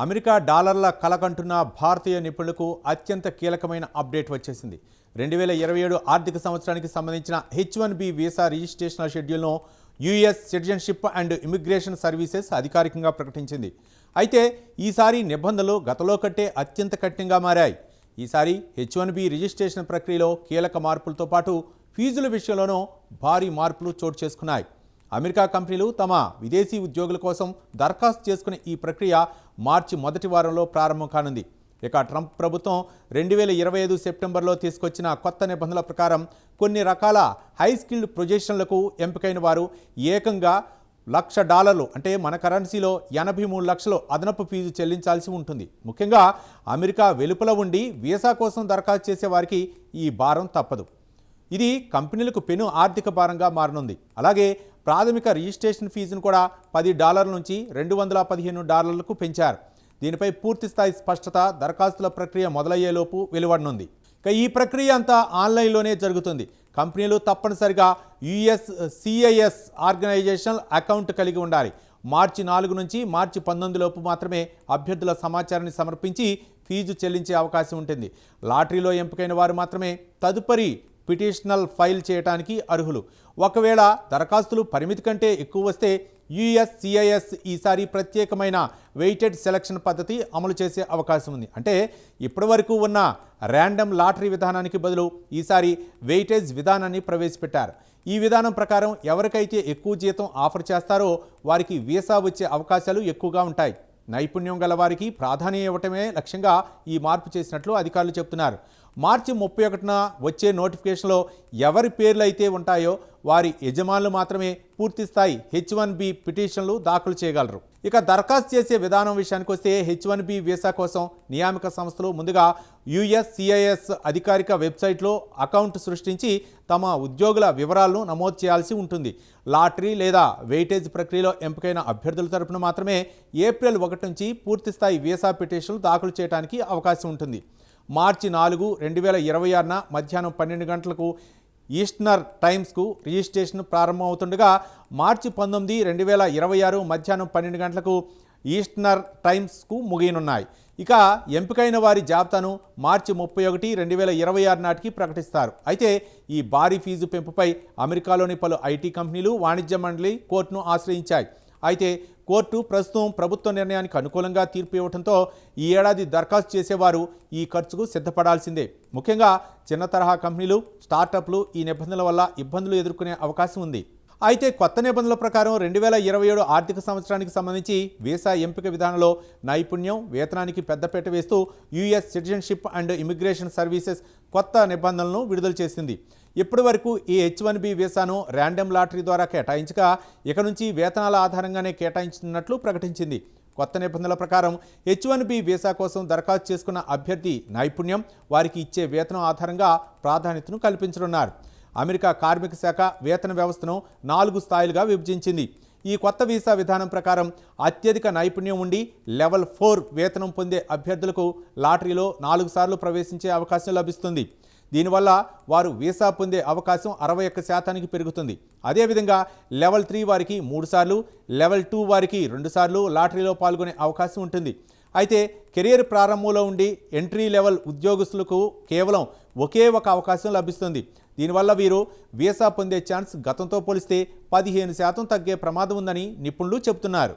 America డాలర్ల కలకంటున్న భారతీయ నిపుణులకు అత్యంత కీలకమైన అప్డేట్ వచ్చేసింది. 2027 ఆర్థిక సంవత్సరానికి సంబంధించిన H1B వీసా రిజిస్ట్రేషన్ షెడ్యూల్ను US citizenship and immigration services అధికారికంగా ప్రకటించింది. అయితే ఈసారి నిబంధనలు గతంలో కంటే అత్యంత కఠినంగా మారాయి. ఈసారి H1B రిజిస్ట్రేషన్ ప్రక్రియలో కీలక మార్పులతో పాటు ఫీజుల విషయంలోనూ భారీ మార్పులు చోటు చేసుకున్నాయి. అమెరికా కంపెనీలు తమ విదేశీ ఉద్యోగుల కోసం దరఖాస్తు చేసుకునే ఈ ప్రక్రియ మార్చి మొదటి వారంలో ప్రారంభం కానుంది. ఇక ట్రంప్ ప్రభుత్వం 2025 సెప్టెంబర్లో తీసుకొచ్చిన కొత్త నిబంధనల ప్రకారం కొన్ని రకాల హై స్కిల్డ్ పొజిషన్లకు ఎంపికైన వారు ఏకంగా $1,00,000 అంటే మన కరెన్సీలో 83 లక్షలు అదనపు ఫీజు చెల్లించాల్సి ఉంటుంది. ముఖ్యంగా అమెరికా వెలుపల ఉండి వీసా కోసం దరఖాస్తు చేసే వారికి ఈ భారం తప్పదు. ఇది కంపెనీలకు పెను ఆర్థిక భారంగా మారనుంది. అలాగే ప్రాథమిక రిజిస్ట్రేషన్ ఫీజును కూడా $10 నుంచి $215 పెంచారు. దీనిపై పూర్తి స్థాయి స్పష్టత దరఖాస్తుల ప్రక్రియ మొదలయ్యేలోపు వెలువడనుంది. ఇక ఈ ప్రక్రియ అంతా ఆన్లైన్లోనే జరుగుతుంది. కంపెనీలు తప్పనిసరిగా USCIS ఆర్గనైజేషనల్ అకౌంట్ కలిగి ఉండాలి. మార్చి 4 నుంచి మార్చి 19 లోపు మాత్రమే అభ్యర్థుల సమాచారాన్ని సమర్పించి ఫీజు చెల్లించే అవకాశం ఉంటుంది. లాటరీలో ఎంపికైన వారు మాత్రమే తదుపరి పిటిషనల్ ఫైల్ చేయడానికి అర్హులు. ఒకవేళ దరఖాస్తులు పరిమితి కంటే ఎక్కువ వస్తే USCIS ఈసారి ప్రత్యేకమైన వెయిటెడ్ సెలక్షన్ పద్ధతి అమలు చేసే అవకాశం ఉంది. అంటే ఇప్పటి వరకు ఉన్న ర్యాండమ్ లాటరీ విధానానికి బదులు ఈసారి వెయిటేజ్ విధానాన్ని ప్రవేశపెట్టారు. ఈ విధానం ప్రకారం ఎవరికైతే ఎక్కువ జీతం ఆఫర్ చేస్తారో వారికి వీసా వచ్చే అవకాశాలు ఎక్కువగా ఉంటాయి. నైపుణ్యం గల వారికి ప్రాధాన్యం ఇవ్వటమే లక్ష్యంగా ఈ మార్పు చేసినట్లు అధికారులు చెబుతున్నారు. మార్చి 31న వచ్చే నోటిఫికేషన్లో ఎవరి పేర్లు అయితే ఉంటాయో వారి యజమానులు మాత్రమే పూర్తిస్థాయి H1B పిటిషన్లు దాఖలు చేయగలరు. ఇక దరఖాస్తు చేసే విధానం విషయానికి వస్తే H1B వీసా కోసం నియామక సంస్థలు ముందుగా USCIS అధికారిక వెబ్సైట్లో అకౌంట్ సృష్టించి తమ ఉద్యోగుల వివరాలను నమోదు చేయాల్సి ఉంటుంది. లాటరీ లేదా వెయిటేజ్ ప్రక్రియలో ఎంపికైన అభ్యర్థుల తరపున మాత్రమే ఏప్రిల్ 1 నుంచి పూర్తిస్థాయి వీసా పిటిషన్లు దాఖలు చేయడానికి అవకాశం ఉంటుంది. మార్చి 4, 2026న మధ్యాహ్నం 12 గంటలకు ఈస్టర్న్ టైమ్స్కు రిజిస్ట్రేషన్ ప్రారంభమవుతుండగా మార్చి 19, 2026 మధ్యాహ్నం 12 గంటలకు ఈస్టర్న్ టైమ్స్కు ముగియనున్నాయి. ఇక ఎంపికైన వారి జాబితాను మార్చి 31, 2026 నాటికి ప్రకటిస్తారు. అయితే ఈ భారీ ఫీజు పెంపుపై అమెరికాలోని పలు ఐటీ కంపెనీలు వాణిజ్య మండలి కోర్టును ఆశ్రయించాయి. అయితే కోర్టు ప్రస్తుతం ప్రభుత్వ నిర్ణయానికి అనుకూలంగా తీర్పు ఇవ్వడంతో ఈ ఏడాది దరఖాస్తు చేసేవారు ఈ ఖర్చుకు సిద్ధపడాల్సిందే. ముఖ్యంగా చిన్న తరహా కంపెనీలు, స్టార్టప్లు ఈ నిబంధనల వల్ల ఇబ్బందులు ఎదుర్కొనే అవకాశం ఉంది. అయితే కొత్త నిబంధనల ప్రకారం 2027 ఆర్థిక సంవత్సరానికి సంబంధించి వీసా ఎంపిక విధానంలో నైపుణ్యం, వేతనానికి పెద్దపీట వేస్తూ US citizenship and immigration services కొత్త నిబంధనలను విడుదల చేసింది. ఇప్పటి వరకు ఈ H1B వీసాను ర్యాండమ్ లాటరీ ద్వారా కేటాయించగా ఇక నుంచి వేతనాల ఆధారంగానే కేటాయించుతున్నట్లు ప్రకటించింది. కొత్త నిబంధనల ప్రకారం H1B వీసా కోసం దరఖాస్తు చేసుకున్న అభ్యర్థి నైపుణ్యం, వారికి ఇచ్చే వేతనం ఆధారంగా ప్రాధాన్యతను కల్పించనున్నారు. అమెరికా కార్మిక శాఖ వేతన వ్యవస్థను 4 స్థాయిలుగా విభజించింది. ఈ కొత్త వీసా విధానం ప్రకారం అత్యధిక నైపుణ్యం ఉండి లెవెల్ 4 వేతనం పొందే అభ్యర్థులకు లాటరీలో 4 సార్లు ప్రవేశించే అవకాశం లభిస్తుంది. దీనివల్ల వారు వీసా పొందే అవకాశం 61% పెరుగుతుంది. అదేవిధంగా లెవెల్ 3 వారికి 3 సార్లు, లెవెల్ 2 వారికి 2 సార్లు లాటరీలో పాల్గొనే అవకాశం ఉంటుంది. అయితే కెరీర్ ప్రారంభంలో ఉండి ఎంట్రీ లెవెల్ ఉద్యోగస్తులకు కేవలం ఒకే ఒక అవకాశం లభిస్తుంది. దీనివల్ల వీరు వీసా పొందే ఛాన్స్ గతంతో పోలిస్తే 15% తగ్గే ప్రమాదం ఉందని నిపుణులు చెబుతున్నారు.